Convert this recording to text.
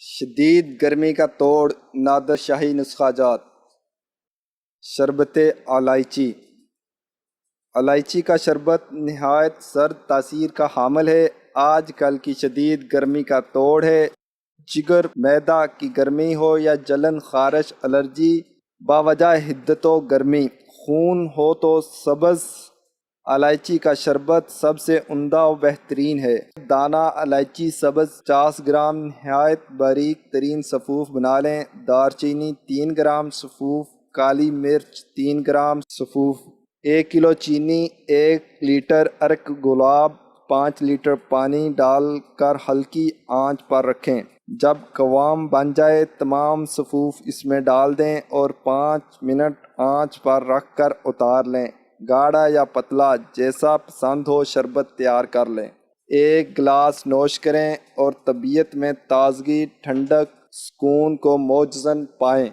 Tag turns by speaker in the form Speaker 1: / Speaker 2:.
Speaker 1: شدید گرمی کا توڑ، نادر شاہی نسخہ جات۔ شربت الائچی۔ الائچی کا شربت نہایت سرد تاثیر کا حامل ہے۔ آج کل کی شدید گرمی کا توڑ ہے۔ جگر، معدہ کی گرمی ہو یا جلن، خارش، الرجی، باوجہ حدت و گرمی، خون ہو تو سبز الائچی کا شربت سب سے عمدہ و بہترین ہے۔ دانہ الائچی سبز 50 گرام نہایت باریک ترین صفوف بنا لیں۔ دار چینی 3 گرام صفوف، کالی مرچ 3 گرام صفوف، 1 کلو چینی، 1 لیٹر عرق گلاب، 5 لیٹر پانی ڈال کر ہلکی آنچ پر رکھیں۔ جب قوام بن جائے تمام صفوف اس میں ڈال دیں اور 5 منٹ آنچ پر رکھ کر اتار لیں۔ گاڑھا یا پتلا جیسا پسند ہو شربت تیار کر لیں۔ 1 گلاس نوش کریں اور طبیعت میں تازگی، ٹھنڈک، سکون کو معجزاً پائیں۔